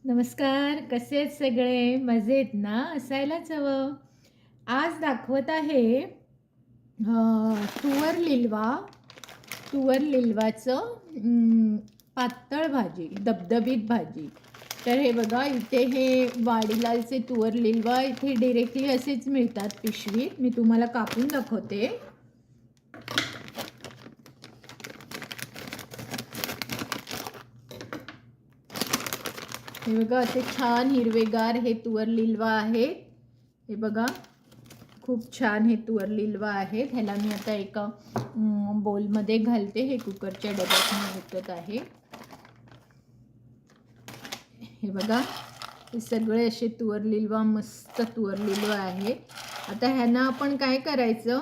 नमस्कार. कसे आहेत सगळे? मजेत ना? असायलाच हवं. आज दाखवत आहे तुवर लिलवा. तुवर लिलवाचं पातळ भाजी, दबदबीत भाजी. तर हे बघा, इथे हे वाडीलालचे तुवर लिलवा इथे डायरेक्टली असेच मिळतात पिशवीत. मी तुम्हाला कापून दाखवते. हे बघा, असे छान हिरवेगार हे तुवर लिलवा आहेत. हे बघा, खूप छान हे तुवर लिलवा आहेत. ह्याला मी आता एका बोलमध्ये घालते. हे कुकरच्या डब्यात मी विकत आहे. हे बघा, हे सगळे असे तुवर लिलवा, मस्त तुवर लिलवा आहे. आता ह्यांना आपण काय करायचं,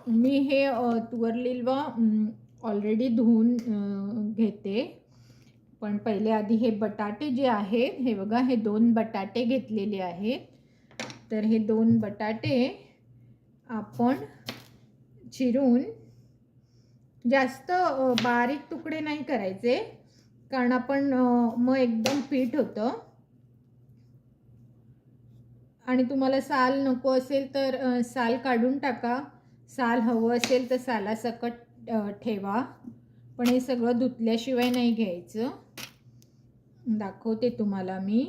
मी हे तुवर लिलवा ऑलरेडी धुवून घेते. पण पहिले आधी हे बटाटे जे आहेत, हे बघा, हे 2 बटाटे घेतलेले आहेत. तर हे 2 बटाटे आपण चिरून, जास्त बारीक तुकडे नाही करायचे, कारण आपण मग एकदम पीठ होतं. आणि तुम्हाला साल नको असेल तर साल काढून टाका. साल हवं असेल तर सालासकट ठेवा. पण हे सगळं धुतल्याशिवाय नाही घ्यायचं. दाखवते तुम्हाला मी.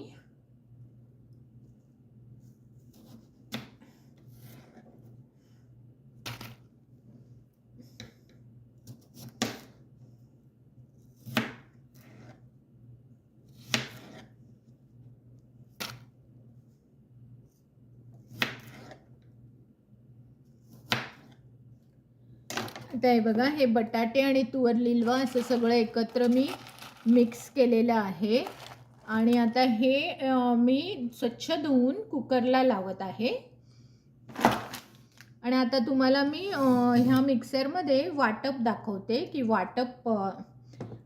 आता हे बघा, हे बटाटे आणि तुवर लिलवा असं सगळं एकत्र मी मिक्स केलेलं आहे. आणि आता हे मी स्वच्छ धुवून कुकरला लावत आहे. आणि आता तुम्हाला मी ह्या मिक्सरमध्ये वाटप दाखवते की वाटप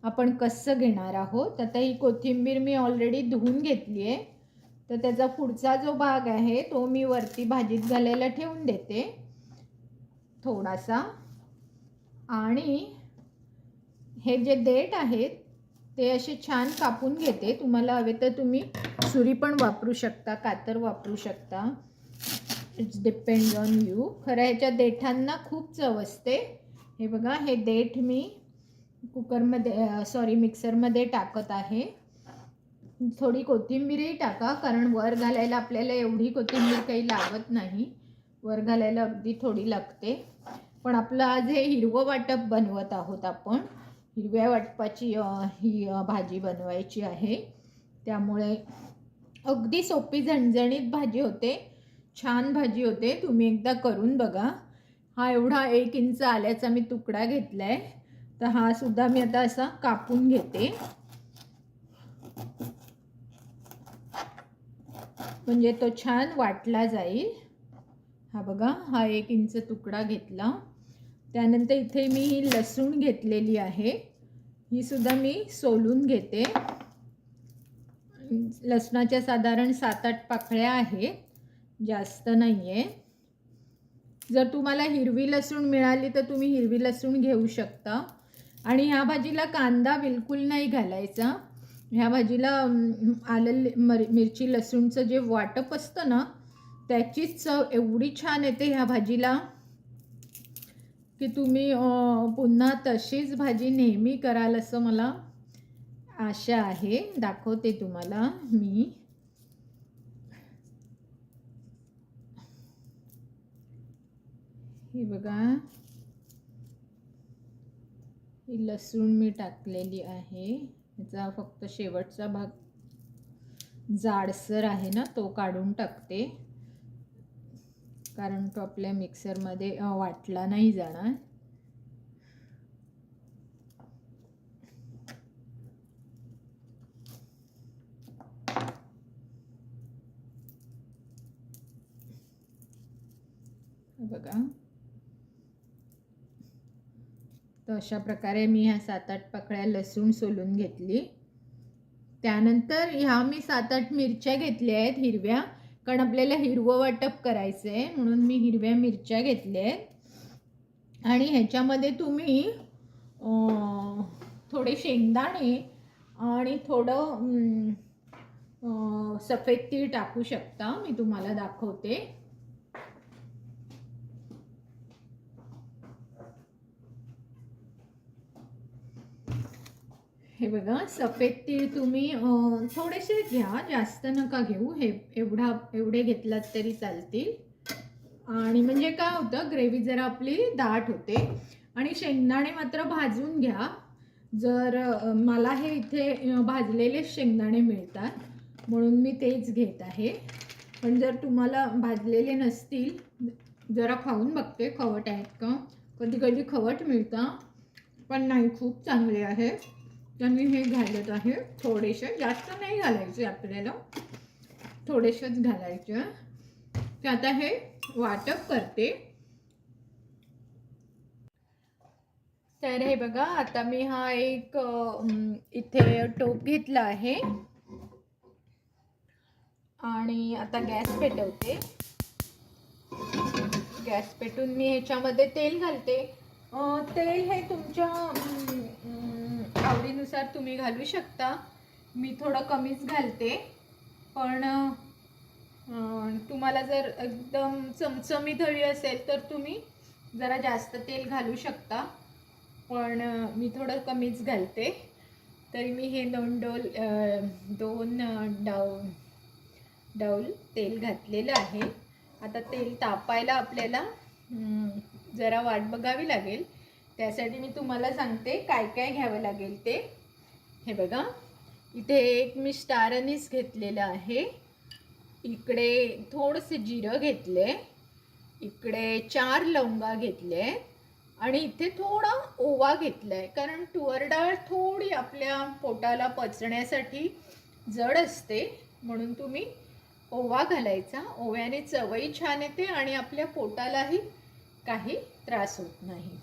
आपण कसं घेणार आहोत. आता ही कोथिंबीर मी ऑलरेडी धुवून घेतली आहे. तर त्याचा पुढचा जो भाग आहे तो मी वरती भाजीत घालायला ठेवून देते थोडासा. आणि हे जे देठ आहेत ते असे छान कापून घेते. तुम्हाला हवे तर तुम्ही सुरी पण वापरू शकता, कातर वापरू शकता. It's depend on you. खरं ह्याच्या देठांना खूप चव असते. हे बघा, हे देठ मी मिक्सरमध्ये टाकत आहे. थोडी कोथिंबीरही टाका, कारण वर घालायला आपल्याला एवढी कोथिंबीर काही लागत नाही. वर घालायला अगदी थोडी लागते. पण आपलं आज हे हिरवं वाटप बनवत आहोत आपण. हिरव्या वाटपाची ही भाजी बनवायची आहे. त्यामुळे अगदी सोपी झणझणीत भाजी होते, छान भाजी होते. तुम्ही एकदा करून बघा. हा एवढा 1 इंच आल्याचा मी तुकडा घेतला आहे. तर हा सुद्धा मी आता असा कापून घेते, म्हणजे तो छान वाटला जाईल. हा बघा, हा 1 इंच तुकडा घेतला. त्यानंतर इथे मी ही लसूण घेतलेली आहे. ही सुद्धा मी सोलून घेते. लसणाच्या साधारण 7-8 पाकळ्या आहेत, जास्त नाही आहे. जर तुम्हाला हिरवी लसूण मिळाली तर तुम्ही हिरवी लसूण घेऊ शकता. आणि ह्या भाजीला कांदा बिलकुल नाही घालायचा. ह्या भाजीला आलं मिरची लसूणचं जे वाटप असतं ना, त्याचीच चव एवढी छान येते ह्या भाजीला की तुम्ही पुन्हा तशीच भाजी नेहमी कराल असं मला आशा आहे. दाखवते तुम्हाला मी. हे बघा, ही लसूण मी टाकलेली आहे. ह्याचा फक्त शेवटचा भाग जाडसर आहे ना, तो काढून टाकते, कारण तो आपल्या मिक्सरमध्ये वाटला नाही जाणार. बघा, तर अशा प्रकारे मी ह्या 7-8 पाकळ्या लसूण सोलून घेतली. त्यानंतर ह्या मी 7-8 मिरच्या घेतल्या आहेत हिरव्या, कारण आपल्याला हिरवं वाटप करायचं आहे म्हणून मी हिरव्या मिरच्या घेतल्या आहेत. आणि ह्याच्यामध्ये तुम्ही थोडे शेंगदाणे आणि थोडं सफेद तीळ टाकू शकता. मी तुम्हाला दाखवते. हे बघा, सफेद तीळ तुम्ही थोडेसे घ्या, जास्त नका घेऊ. हे एवढे घेतलात तरी चालतील. आणि म्हणजे काय होतं, ग्रेव्ही जरा आपली दाट होते. आणि शेंगदाणे मात्र भाजून घ्या. जर मला हे इथे भाजलेले शेंगदाणे मिळतात म्हणून मी तेच घेत आहे. पण जर तुम्हाला भाजलेले नसतील, जरा खाऊन बघते खवट आहेत का. कधी कधी खवट मिळतं, पण नाही, खूप चांगले आहे. तर मी हे घालत आहे. थोडेसे, जास्त नाही घालायचे आपल्याला, थोडेसेच घालायचे. तर आता हे वाटप करते. तर हे बघा, आता मी हा एक इथे टोप घेतला आहे आणि आता गॅस पेटवते. गॅस पेटून मी ह्याच्यामध्ये तेल घालते. तेल हे तुमच्या आवडीनुसार तुम्ही घालू शकता. मी थोडं कमीच घालते, पण तुम्हाला जर एकदम चमचमीत हवी असेल तर तुम्ही जरा जास्त तेल घालू शकता, पण मी थोडं कमीच घालते. तरी मी हे दोन डाऊल तेल घातलेलं आहे. आता तेल तापायला आपल्याला जरा वाट बघावी लागेल. त्यासाठी मी तुम्हाला सांगते काय काय घ्यावं लागेल ते. हे बघा, इथे एक मी स्टार अनीस घेतलेलं आहे. इकडे थोडंसे जिरं घेतले. इकडे 4 लवंगा घेतले आणि इथे थोडा ओवा घेतलाय. कारण तुवर डाळ थोडी आपल्या पोटाला पचण्यासाठी जड असते, म्हणून तुम्ही ओवा घालायचा. ओव्याने चवही छान येते आणि आपल्या पोटालाही काही त्रास होत नाही.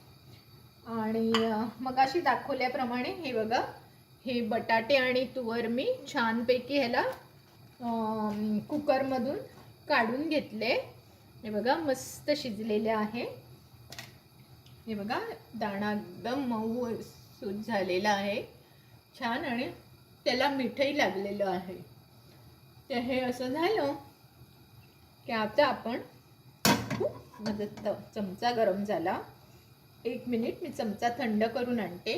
आणि मग अशी दाखवल्याप्रमाणे हे बघा, हे बटाटे आणि तुवर मी छानपैकी ह्याला कुकरमधून काढून घेतले. हे बघा, मस्त शिजलेले आहे. हे बघा, दाणा एकदम मऊ सूत झालेला आहे, छान, आणि त्याला मीठही लागलेलं आहे. तर हे असं झालं की आता आपण, माझा चमचा गरम झाला. 1 मिनिट, मी चमचा थंड करून आणते.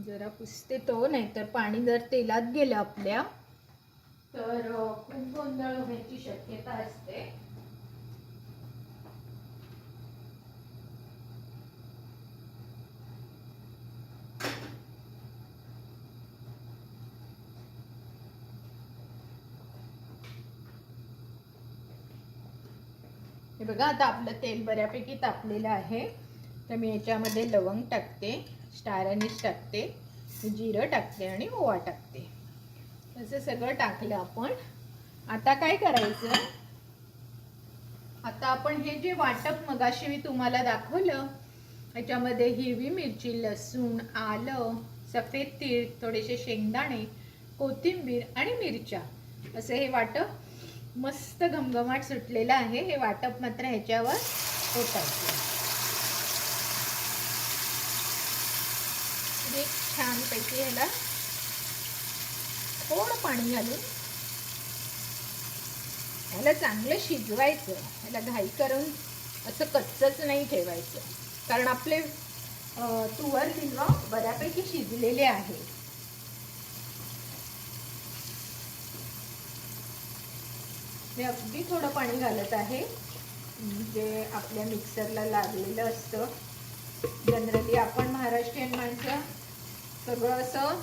जरा पुसते तो, नाहीतर पाणी जर तेलात गेलं आपल्या तर खूप गोंधळ होण्याची शक्यता असते. हे बघा, आता आपलं तेल बऱ्यापैकी तापलेलं आहे. तर मी याच्यामध्ये लवंग टाकते, स्टार अनीस टाकते, जिरं टाकते आणि ओवा टाकते. असं सगळं टाकलं आपण. आता काय करायचं, आता आपण हे जे वाटप मगाशी मी तुम्हाला दाखवलं, याच्यामध्ये हिरवी मिरची, लसूण, आलं, सफेद तीळ, थोडेसे शेंगदाणे, कोथिंबीर आणि मिरच्या, असं हे वाटप मस्त घमघमाट सुटलेलं आहे. हे वाटप मात्र ह्याच्यावर ओतायचं. छानपैकी ह्याला थोडं पाणी घालून ह्याला चांगलं शिजवायचं. ह्याला घाई करून असं कच्चच नाही ठेवायचं, कारण आपले तुवर किंवा बऱ्यापैकी शिजलेले आहे. मी अगदी थोडं पाणी घालत आहे, जे आपल्या मिक्सरला लागलेलं असतं. जनरली आपण महाराष्ट्रीयन माणसं सगळं असं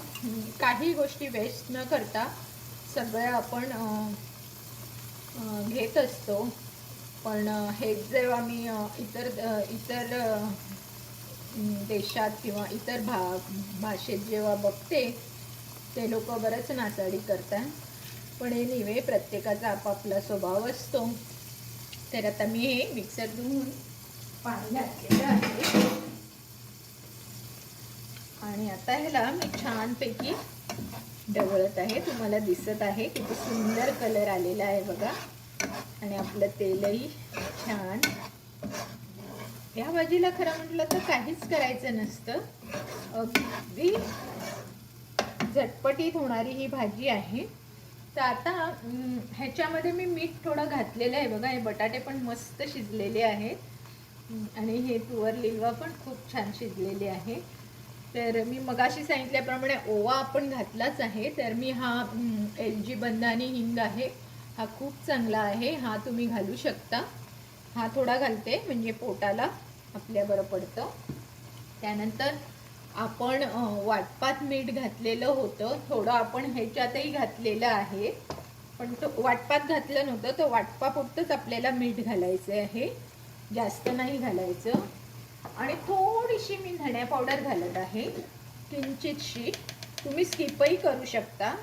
काही गोष्टी वेस्ट न करता सगळं आपण घेत असतो. पण हे जेव्हा मी इतर देशात किंवा इतर भाषेत जेव्हा बघते, ते लोक बरंच नासाडी करतात. पण हे निवे प्रत्येकाचा आपापला स्वभाव असतो. तर आता मी हे मिक्सर धुवून पाणी घातलेलं आहे आणि आता ह्याला मी छानपैकी ढवळत आहे. तुम्हाला दिसत आहे किती सुंदर कलर आलेला आहे बघा, आणि आपलं तेलही छान या भाजीला खरं म्हटलं तर काहीच करायचं नसतं, अगदी झटपटीत होणारी ही भाजी आहे. तर आता ह्याच्यामध्ये मी मीठ थोडं घातलेलं आहे बघा. हे बटाटे पण मस्त शिजलेले आहेत आणि हे तुवर लिलवा पण खूप छान शिजलेले आहे. तर मी मगाशी सांगितल्याप्रमाणे ओवा आपण घातलाच आहे. तर मी हा LG बंधानी हिंग आहे, हा खूप चांगला आहे, हा तुम्ही घालू शकता. हा थोडा घालते म्हणजे पोटाला आपल्या बरं पडतं. त्यानंतर आपण वाटपात मीठ घातलेलं होतं, थोडं आपण ह्याच्यातही घातलेलं आहे, पण तो वाटपात घातलं नव्हतं, तर वाटपापुरतंच आपल्याला मीठ घालायचं आहे, जास्त नाही घालायचं. आणि थोडीशी मी धण्या पावडर घालत आहे, किंचितशी. तुम्ही स्किपही करू शकता,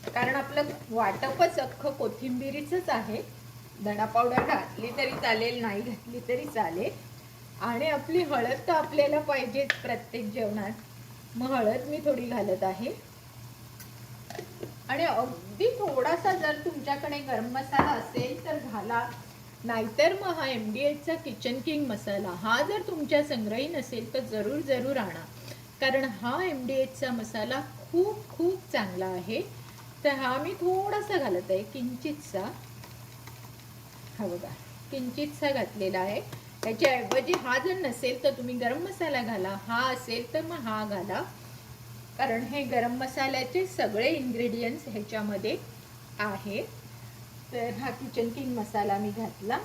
कारण आपलं वाटपच अख्खं कोथिंबिरीचंच आहे. धणा पावडर घातली तरी चालेल, नाही घातली तरी चालेल. आणि आपली हळद तर आपल्याला पाहिजेच प्रत्येक जेवणात, मग हळद मी थोडी घालत आहे. आणि अगदी थोडासा जर तुमच्याकडे गरम मसाला असेल तर घाला, नाहीतर मग हा MDHचा किचन किंग मसाला हा जर तुमच्या संग्रही नसेल तर जरूर जरूर आणा, कारण हा MDHचा मसाला खूप खूप चांगला आहे. तर हा मी थोडासा घालत आहे, किंचितसा. हा बघा, किंचितसा घातलेला आहे. त्याच्याऐवजी हा जर नसेल तर तुम्ही गरम मसाला घाला, हा असेल तर मग हा घाला, कारण हे गरम मसाल्याचे सगळे इन्ग्रेडियंट्स ह्याच्यामध्ये आहे. तर हा किचन किंग मसाला मी घातला.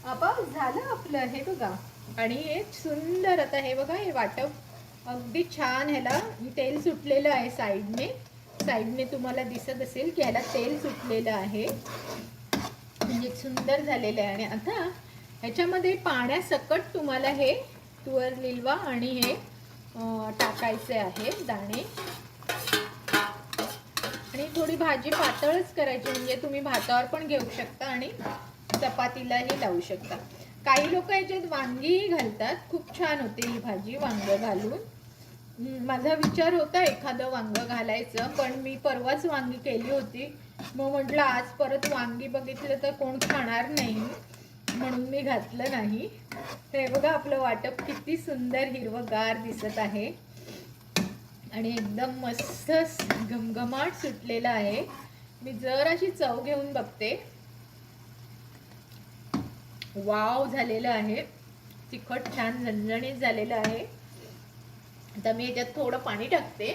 आता झालं आपलं हे बघा. आणि हे सुंदर आता हे बघा, हे वाटप अगदी छान, ह्याला तेल सुटलेलं आहे साईडने तुम्हाला दिसत असेल की ह्याला तेल सुटलेलं आहे, म्हणजे सुंदर झालेलं आहे. आणि आता ह्याच्यामध्ये पाण्यासकट तुम्हाला हे तुवर लिलवा आणि हे टाकायचे आहे दाणे. आणि थोडी भाजी पातळच करायची, म्हणजे तुम्ही भातावर पण घेऊ शकता आणि चपातीलाही लावू शकता. काही लोक याच्यात वांगीही घालतात, खूप छान होते ही भाजी वांग घालून. माझा विचार होता एखादं वांग घालायचं, पण मी परवाच वांगी केली होती, मग म्हटलं आज परत वांगी बघितलं तर कोण खाणार नाही, म्हणून मी घातलं नाही. हे बघा आपलं वाटप किती सुंदर हिरवंगार दिसत आहे आणि एकदम मस्त घमघमाट सुटलेला आहे. मी जराशी चव घेऊन बघते. वाव झालेलं आहे, तिखट छान झणझणीत झालेलं आहे. आता मी याच्यात थोडं पाणी टाकते.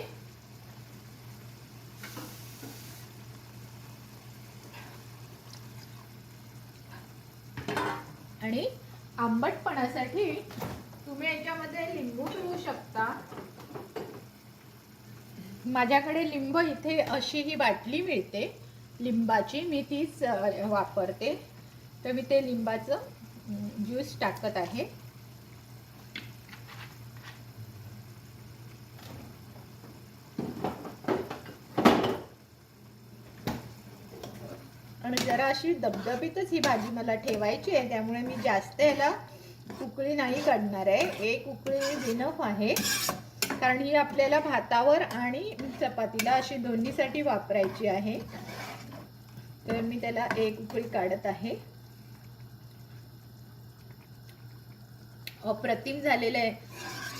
आणि आंबटपणासाठी तुम्ही याच्यामध्ये लिंबू पिळू शकता. माझ्याकडे लिंब इथे अशी ही बाटली मिळते लिंबाची, मी तीच वापरते. तर मी ते लिंबाचं ज्यूस टाकत आहे. आणि जरा अशी दबदबीतच ही भाजी मला ठेवायची आहे, त्यामुळे मी जास्त याला उकळी नाही काढणार आहे. एक उकळी इनफ आहे, कारण ही आपल्याला भातावर आणि चपातीला अशी दोन्हीसाठी वापरायची आहे. तर मी त्याला एक उकळी काढत आहे. अप्रतिम झालेलं आहे.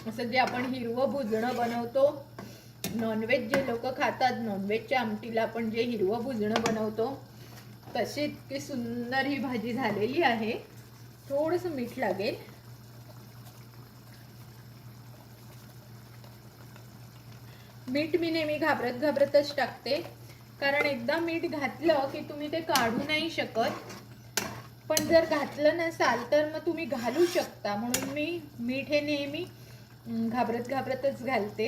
असं जे आपण हिरवं भुजणं बनवतो, नॉनव्हेज जे लोक खातात, नॉनव्हेजच्या आमटीला आपण जे हिरवं भुजणं बनवतो, तशी इतकी सुंदर ही भाजी झालेली आहे. थोडंसं मीठ लागेल. मीठ मी नेहमी घाबरतच टाकते, कारण एकदा मीठ घातलं की तुम्ही ते काढू नाही शकत. पण जर घातलं नसाल तर मग तुम्ही घालू शकता, म्हणून मी मीठ हे नेहमी घाबरतच घालते.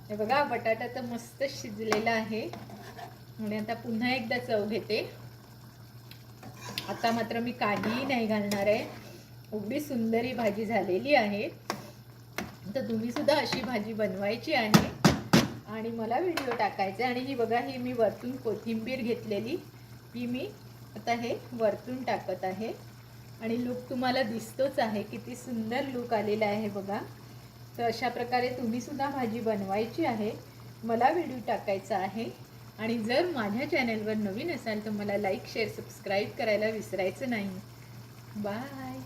हे बघा बटाटा तर मस्त शिजलेला आहे. आणि आता पुन्हा एकदा चव घेते. आता मात्र मी काहीही नाही घालणार आहे. एवढी सुंदर ही भाजी झालेली आहे. तर तुम्ही सुद्धा अशी भाजी बनवायची आहे आणि मला व्हिडिओ टाकायचा. आणि ही बघा, ही मी वरतून कोथिंबीर घेतलेली, ही मी आता हे वरतून टाकत आहे. आणि लुक तुम्हाला दिसतोच आहे, किती सुंदर लुक आलेला आहे बघा. तर अशा प्रकारे तुम्ही सुद्धा भाजी बनवायची आहे, मला व्हिडिओ टाकायचा आहे. आणि जर माझ्या चॅनलवर नवीन असाल तर मला लाईक शेअर सबस्क्राईब करायला विसरायचं नाही. बाय.